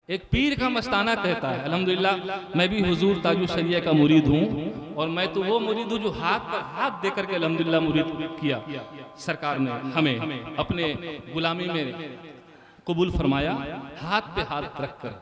एक पीर का मस्ताना कहता है, अल्हम्दुलिल्लाह मैं भी हुजूर ताजु शरिया का मुरीद हूँ, और मैं तो वो मुरीद हूँ जो हाथ पर हाथ दे करके अल्हम्दुलिल्लाह मुरीद किया। सरकार ने हमें अपने गुलामी में कबूल फरमाया, हाथ पे हाथ रख कर।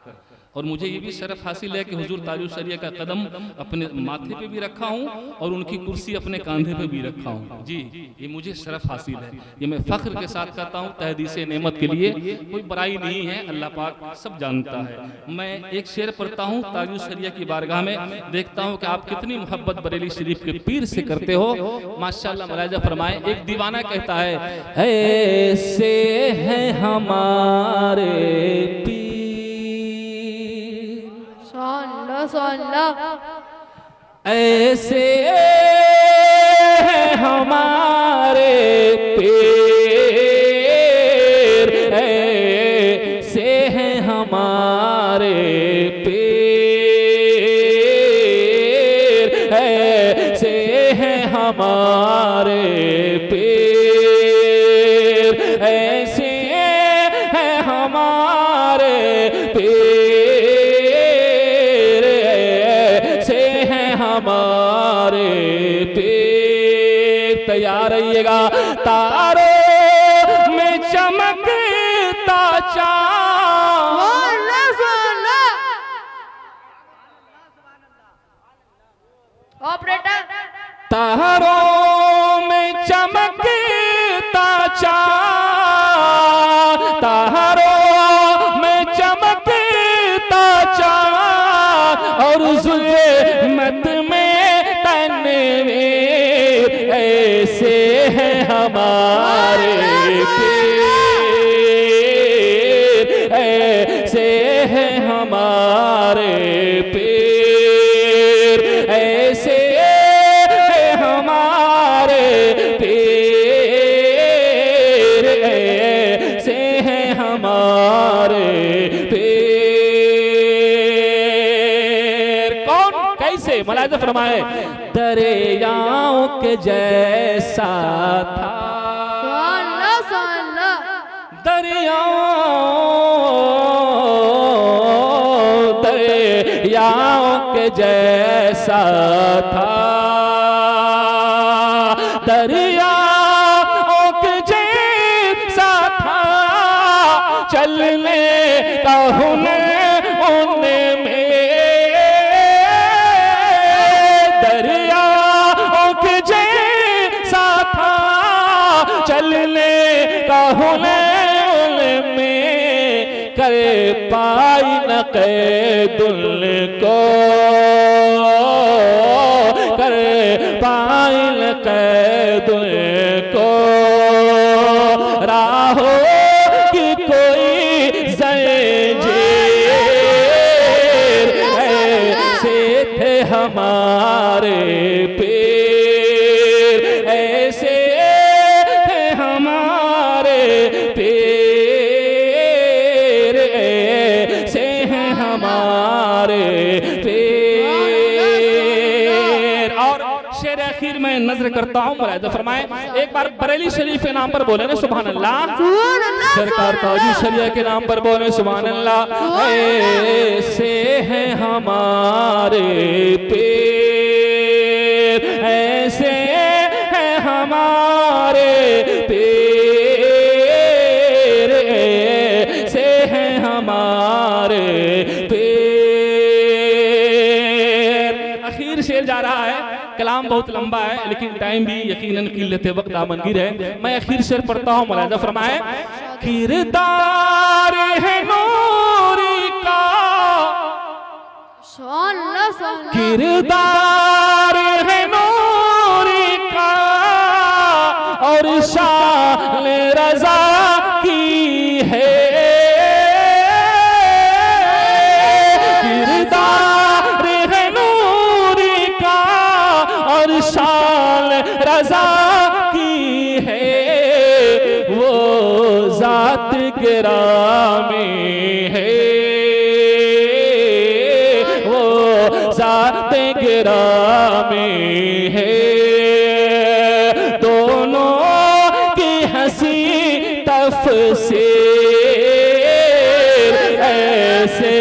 और मुझे ये भी शरफ हासिल है कि हुजूर ताजु शरिया का कदम अपने माथे पे भी रखा हूँ और उनकी कुर्सी अपने कंधे पे भी रखा हूँ। जी, ये मुझे शरफ हासिल है, ये मैं फख्र के साथ कहता हूँ। तहदीसे नेमत के लिए कोई बड़ाई नहीं है, अल्लाह पाक सब जानता है। मैं एक शेर पढ़ता हूँ ताजु शरिया की बारगाह में, देखता हूँ कि आप कितनी मोहब्बत बरेली शरीफ के पीर से करते हो। माशाअल्लाह, मुलाहिजा फरमाए। एक दीवाना कहता है, ऐसे हैं हमारे पीर, ऐसे हैं हमारे पीर, ऐसे हैं हमारे पीर, ऐसे हैं हमारे पीर, ऐसे हैं हमारे पीर, हमारे पीर। तैयार रहिएगा। तारों में चमकता चाँद, ऑपरेटर, तारों में चमकता चाँद, तारों में चमकता चाँद, और ज़ुल्मत में तनवीर, ऐसे हैं हमारे पीर, ऐसे हैं हमारे पीर, ऐसे हैं हमारे पीर, ऐसे हैं हमारे पीर। कौन कैसे? मुलाहिजा फरमाए। दरियाओं के जैसा था, दरियाओं के जैसा था, दरियाओं के जैसा था, चलने का हुनर उनमें, दरियाओं के जैसा था, चलने का हुनर में, कर पाई न कैदुल को, कर पाई न कैदुल को, राहों की कोई जंजीर, ऐसे थे हमारे पीर, ऐसे थे हमारे पीर, ऐसे हैं हमारे पीर। और शेर आखिर में नजर करता हूँ, मुलाहिजा फरमाए। एक बार बरेली शरीफ के नाम पर बोले ना सुभान अल्लाह, सरकार ताजु शरिया के नाम पर बोले सुभान अल्लाह। ऐसे हैं हमारे पीर, ऐसे हैं हमारे पीर, ऐसे हैं हमारे पीर। आखिर शेर जा रहा है, कलाम बहुत लंबा है लेकिन टाइम भी यकीनन किल्लत वक्त आमनगीर है। मैं आखिर शेर पढ़ता हूँ, मुलाहिजा फरमाए। किरदार है नूरी का, किरदार है नूरी का, और शान रज़ा की है, किरदार है नूरी का, और शान रज़ा की है, वो ज़ात गिरामी है, वो ज़ात गिरामी है, दोनों की हंसी तफसीर ऐसे